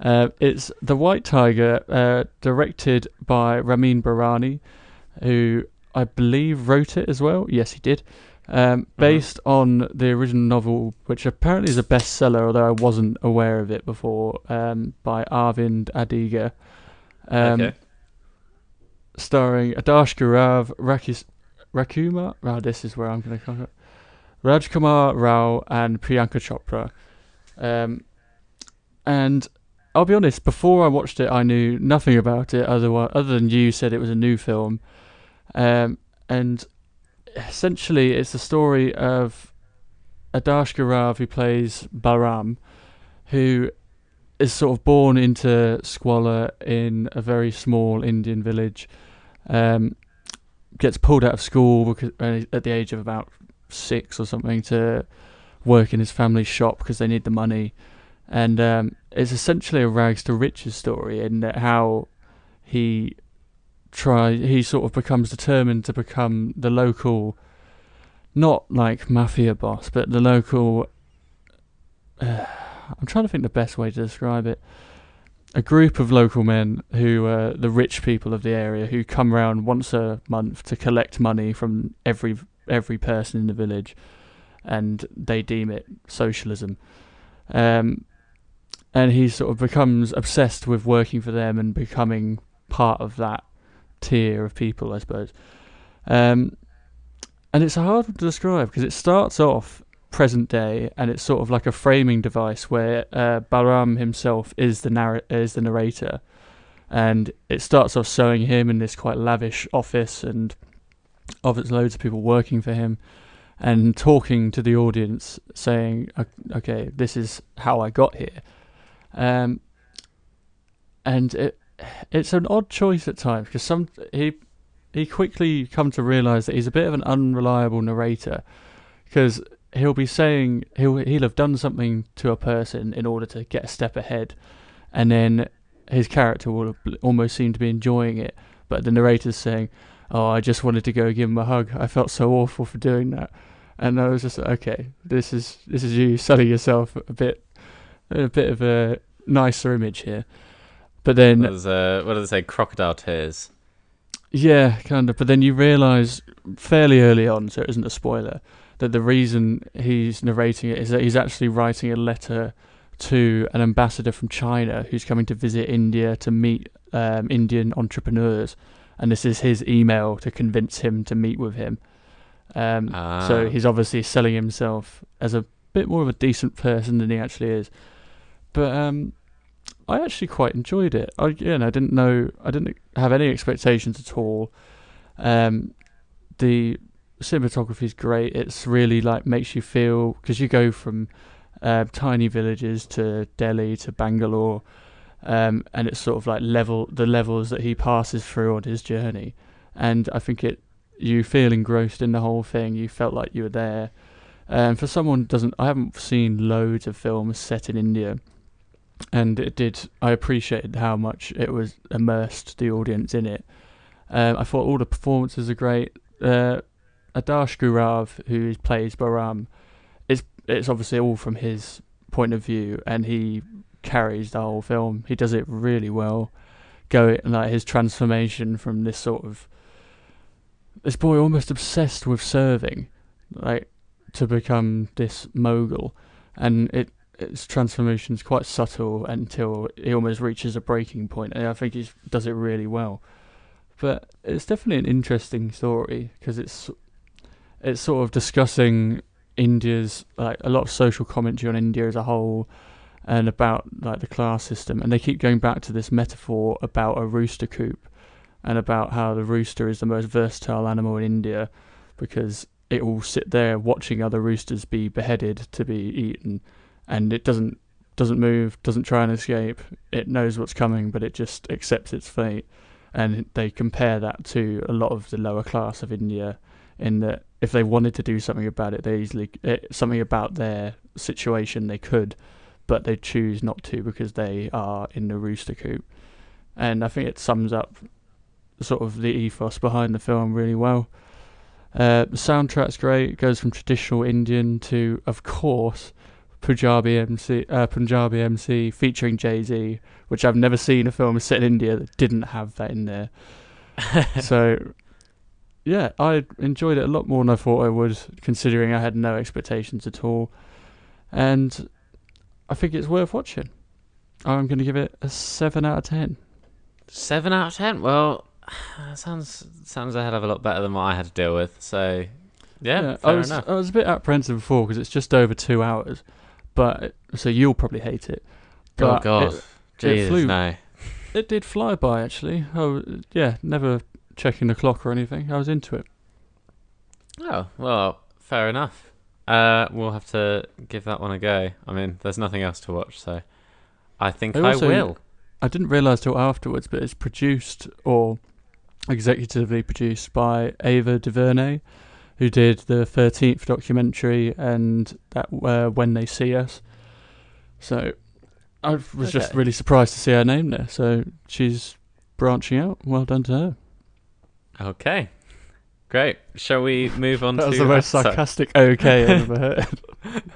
It's The White Tiger, directed by Ramin Barani, who I believe wrote it as well. Yes, he did. Hmm. Based on the original novel, which apparently is a bestseller, although I wasn't aware of it before, by Arvind Adiga, um, Okay. starring Adarsh Gurav, Rakuma. Oh, this is where I'm going to come. Rajkumar Rao and Priyanka Chopra. Um, and I'll be honest, before I watched it, I knew nothing about it other than you said it was a new film. And essentially, it's the story of Adarsh Gurav, who plays Baram, who is sort of born into squalor in a very small Indian village. Um, Gets pulled out of school because, at the age of about 6 or something, to work in his family's shop because they need the money. And it's essentially a rags to riches story in that how he he sort of becomes determined to become the local, not like mafia boss, but the local. I'm trying to think the best way to describe it. A group of local men who are the rich people of the area who come around once a month to collect money from every person in the village, and they deem it socialism. Um, and he sort of becomes obsessed with working for them and becoming part of that tier of people, I suppose. Um, and it's a hard one to describe because it starts off present day and it's sort of like a framing device where Balaram himself is the narrator, and it starts off showing him in this quite lavish office and of loads of people working for him and talking to the audience saying, okay, this is how I got here. um, and it's an odd choice at times because he quickly come to realize that he's a bit of an unreliable narrator because he'll be saying he'll have done something to a person in order to get a step ahead, and then his character will almost seem to be enjoying it, but the narrator's saying, "Oh, I just wanted to go give him a hug. I felt so awful for doing that." And I was just like, okay, this is you selling yourself a bit of a nicer image here. But then What do they say? Crocodile tears. yeah, kind of. But then you realise fairly early on, so it isn't a spoiler, that the reason he's narrating it is that he's actually writing a letter to an ambassador from China who's coming to visit India to meet Indian entrepreneurs, and this is his email to convince him to meet with him. So Ah. he's obviously selling himself as a bit more of a decent person than he actually is. But I actually quite enjoyed it. I didn't have any expectations at all. Um, the cinematography is great. It's really like makes you feel because you go from tiny villages to Delhi to Bangalore, and it's sort of like the levels that he passes through on his journey, and I think it you feel engrossed in the whole thing. You felt like you were there. For someone who doesn't, I haven't seen loads of films set in India, and it did. I appreciated how much it was immersed the audience in it. I thought all the performances are great. Adarsh Gurav, who plays Baram, it's obviously all from his point of view, and he carries the whole film. He does it really well. Go like his transformation from this boy almost obsessed with serving, like to become this mogul, and its transformation is quite subtle until he almost reaches a breaking point, and I think he does it really well. But it's definitely an interesting story because it's sort of discussing India's like a lot of social commentary on India as a whole and about like the class system, and they keep going back to this metaphor about a rooster coop and about how the rooster is the most versatile animal in India because it will sit there watching other roosters be beheaded to be eaten, and it doesn't move, doesn't try and escape. It knows what's coming, but it just accepts its fate. And they compare that to a lot of the lower class of India, in that if they wanted to do something about it, they easily something about their situation they could, but they choose not to because they are in the rooster coop. And I think it sums up sort of the ethos behind the film really well. The soundtrack's great. It goes from traditional Indian to, of course, Punjabi MC featuring Jay-Z, which I've never seen a film set in India that didn't have that in there. So, yeah, I enjoyed it a lot more than I thought I would, considering I had no expectations at all. And I think it's worth watching. I'm going to give it a 7 out of 10. 7 out of 10? Well, sounds a hell of a lot better than what I had to deal with. So, yeah, fair enough. I was a bit apprehensive before because it's just over 2 hours. So you'll probably hate it. But God. Jesus, no. It did fly by, actually. Oh, yeah, never checking the clock or anything. I was into it. Oh, well, fair enough. We'll have to give that one a go. I mean, there's nothing else to watch, so I think I will. I didn't realise till afterwards, but it's produced or executively produced by Ava DuVernay, who did the 13th documentary and that When They See Us. So I was just really surprised to see her name there. So she's branching out. Well done to her. Okay. Great. Shall we move on to... That was the most sarcastic okay I've ever heard.